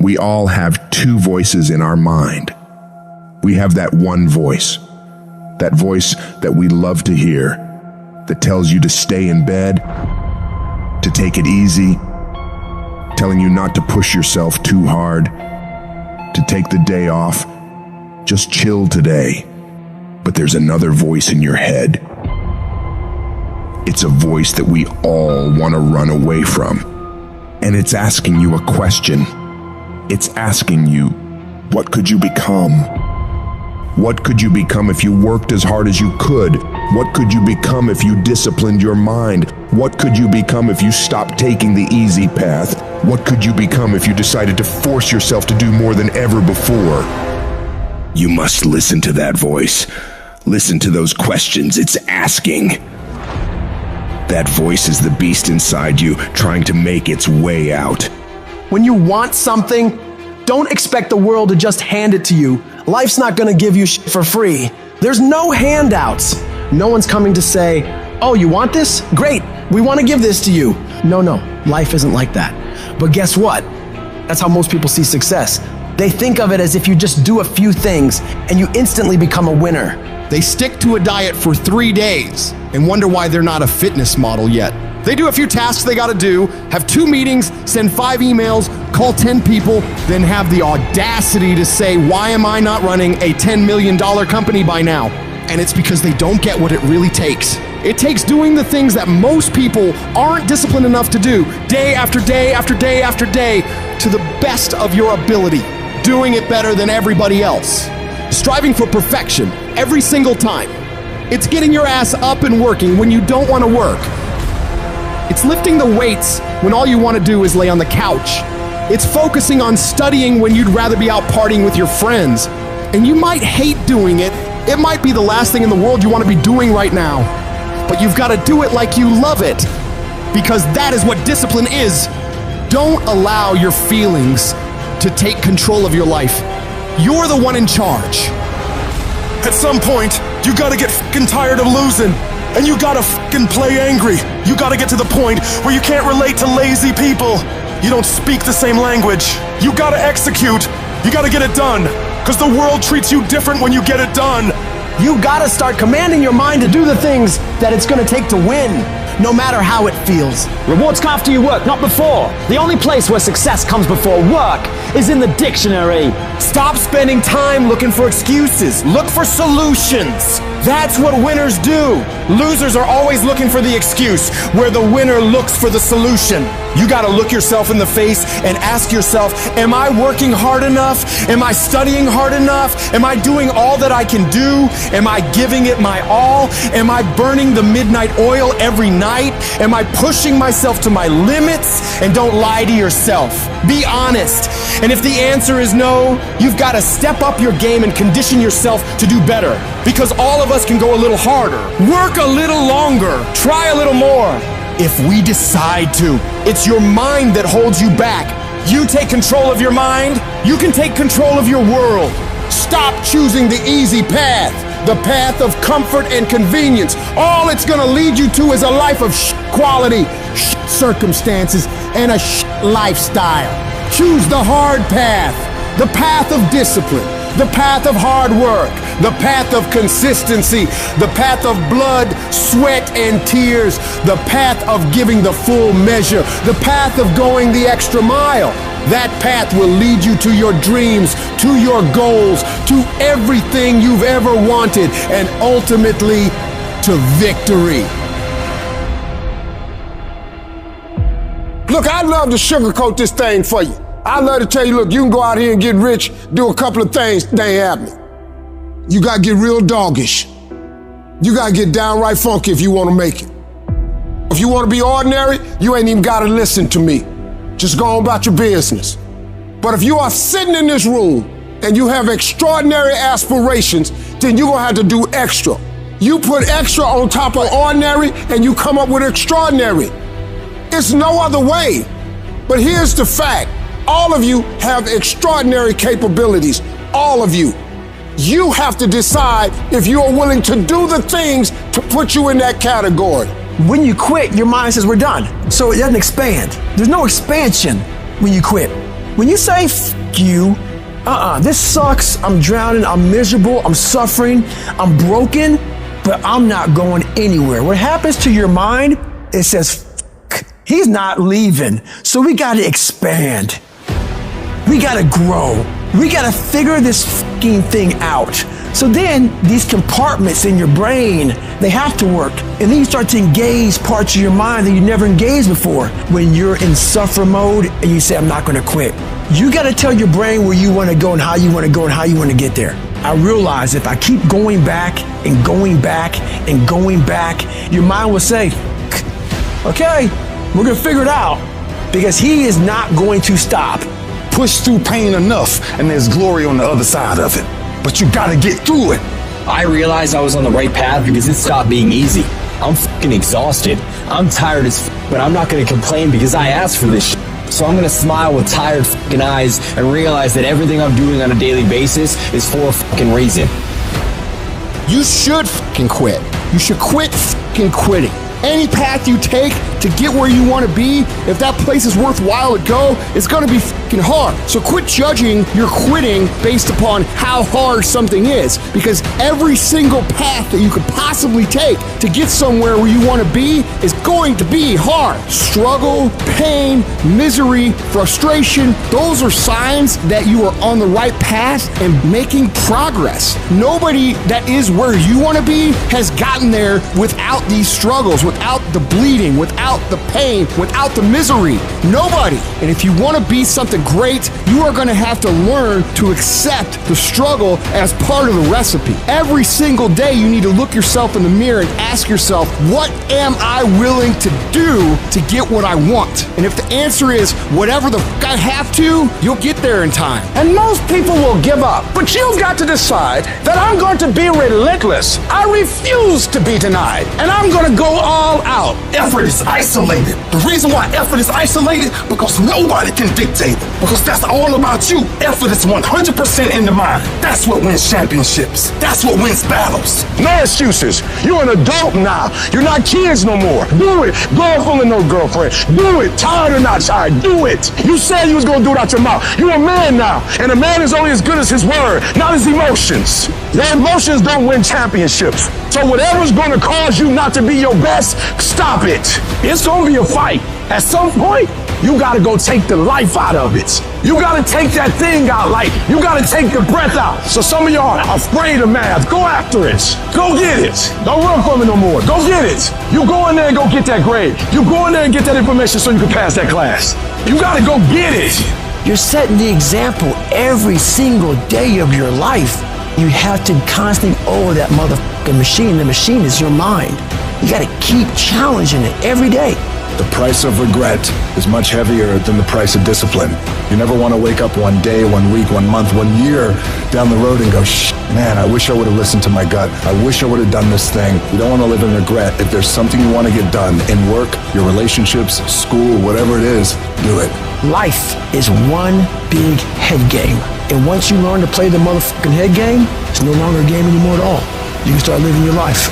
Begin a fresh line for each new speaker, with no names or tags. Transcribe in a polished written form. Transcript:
We all have two voices in our mind. We have that one voice, that voice that we love to hear, that tells you to stay in bed, to take it easy, telling you not to push yourself too hard, to take the day off, just chill today. But there's another voice in your head. It's a voice that we all want to run away from. And it's asking you a question. It's asking you, what could you become? What could you become if you worked as hard as you could? What could you become if you disciplined your mind? What could you become if you stopped taking the easy path? What could you become if you decided to force yourself to do more than ever before? You must listen to that voice. Listen to those questions it's asking. That voice is the beast inside you, trying to make its way out.
When you want something, don't expect the world to just hand it to you. Life's not gonna give you shit for free. There's no handouts. No one's coming to say, oh, you want this? Great, we wanna give this to you. No, life isn't like that. But guess what? That's how most people see success. They think of it as if you just do a few things and you instantly become a winner.
They stick to a diet for 3 days and wonder why they're not a fitness model yet. They do a few tasks they gotta do, have 2 meetings, send 5 emails, call 10 people, then have the audacity to say, why am I not running a $10 million company by now? And it's because they don't get what it really takes. It takes doing the things that most people aren't disciplined enough to do, day after day after day after day, to the best of your ability, doing it better than everybody else. Striving for perfection every single time. It's getting your ass up and working when you don't want to work. It's lifting the weights when all you want to do is lay on the couch. It's focusing on studying when you'd rather be out partying with your friends. And you might hate doing it. It might be the last thing in the world you want to be doing right now. But you've got to do it like you love it. Because that is what discipline is. Don't allow your feelings to take control of your life. You're the one in charge.
At some point, you gotta get fucking tired of losing. And you gotta fucking play angry. You gotta get to the point where you can't relate to lazy people. You don't speak the same language. You gotta execute. You gotta get it done. Cause the world treats you different when you get it done.
You gotta start commanding your mind to do the things that it's gonna take to win, no matter how it feels.
Rewards come after you work, not before. The only place where success comes before work is in the dictionary.
Stop spending time looking for excuses. Look for solutions. That's what winners do. Losers are always looking for the excuse, where the winner looks for the solution. You gotta look yourself in the face and ask yourself, am I working hard enough? Am I studying hard enough? Am I doing all that I can do? Am I giving it my all? Am I burning the midnight oil every night? Am I pushing myself to my limits? And don't lie to yourself. Be honest. And if the answer is no, you've got to step up your game and condition yourself to do better. Because all of us can go a little harder, work a little longer, try a little more. If we decide to, it's your mind that holds you back. You take control of your mind, you can take control of your world. Stop choosing the easy path, the path of comfort and convenience. All it's gonna lead you to is a life of quality, circumstances, and a lifestyle. Choose the hard path, the path of discipline, the path of hard work, the path of consistency, the path of blood, sweat, and tears, the path of giving the full measure, the path of going the extra mile. That path will lead you to your dreams, to your goals, to everything you've ever wanted, and ultimately to victory. Look, I'd love to sugarcoat this thing for you. I'd love to tell you, look, you can go out here and get rich, do a couple of things, they ain't happening. You gotta get real doggish. You gotta get downright funky if you wanna make it. If you wanna be ordinary, you ain't even gotta listen to me. Just go on about your business. But if you are sitting in this room and you have extraordinary aspirations, then you're gonna have to do extra. You put extra on top of ordinary and you come up with extraordinary. It's no other way. But here's the fact. All of you have extraordinary capabilities. All of you. You have to decide if you are willing to do the things to put you in that category.
When you quit, your mind says we're done. So it doesn't expand. There's no expansion when you quit. When you say you, this sucks, I'm drowning, I'm miserable, I'm suffering, I'm broken, but I'm not going anywhere. What happens to your mind, it says, he's not leaving. So we gotta expand. We gotta grow. We gotta figure this fucking thing out. So then these compartments in your brain, they have to work. And then you start to engage parts of your mind that you never engaged before. When you're in suffer mode and you say, I'm not gonna quit. You gotta tell your brain where you wanna go and how you wanna go and how you wanna get there. I realize if I keep going back and going back and going back, your mind will say, okay, we're gonna figure it out, because he is not going to stop.
Push through pain enough, and there's glory on the other side of it. But you gotta get through it.
I realized I was on the right path because it stopped being easy. I'm fucking exhausted. I'm tired as but I'm not gonna complain because I asked for this shit. So I'm gonna smile with tired fucking eyes and realize that everything I'm doing on a daily basis is for a fucking reason.
You should fucking quit. You should quit fucking quitting. Any path you take to get where you want to be, if that place is worthwhile to go, it's going to be fucking hard. So quit judging your quitting based upon how hard something is, because every single path that you could possibly take to get somewhere where you want to be is going to be hard. Struggle, pain, misery, frustration, those are signs that you are on the right path and making progress. Nobody that is where you want to be has gotten there without these struggles, without the bleeding, without the pain, without the misery. Nobody. And if you want to be something great, you are going to have to learn to accept the struggle as part of the recipe. Every single day you need to look yourself in the mirror and ask yourself, what am I willing to do to get what I want? And if the answer is whatever the fuck I have to, you'll get there in time.
And most people will give up. But you've got to decide that I'm going to be relentless. I refuse to be denied. And I'm going to go all out.
Effort is isolated. The reason why effort is isolated, because nobody can dictate it. Because that's all about you. Effort is 100% in the mind. That's what wins championships. That's what wins battles.
No excuses. You're an adult now. You're not kids no more. Do it. Girlfriend or no girlfriend. Do it. Tired or not tired. Do it. You said you was going to do it out your mouth. You're a man now. And a man is only as good as his word, not his emotions. Your emotions don't win championships. So whatever's going to cause you not to be your best, stop it. It's going to be a fight. At some point, you got to go take the life out of it. You got to take that thing out, like you got to take the breath out. So some of y'all are afraid of math. Go after it. Go get it. Don't run from it no more. Go get it. You go in there and go get that grade. You go in there and get that information so you can pass that class. You got to go get it.
You're setting the example every single day of your life. You have to constantly owe that motherfucking machine. The machine is your mind. You got to keep challenging it every day.
The price of regret is much heavier than the price of discipline. You never want to wake up one day, 1 week, 1 month, 1 year down the road and go, man, I wish I would have listened to my gut. I wish I would have done this thing. You don't want to live in regret. If there's something you want to get done in work, your relationships, school, whatever it is, do it.
Life is one big head game. And once you learn to play the motherfucking head game, it's no longer a game anymore at all. You can start living your life.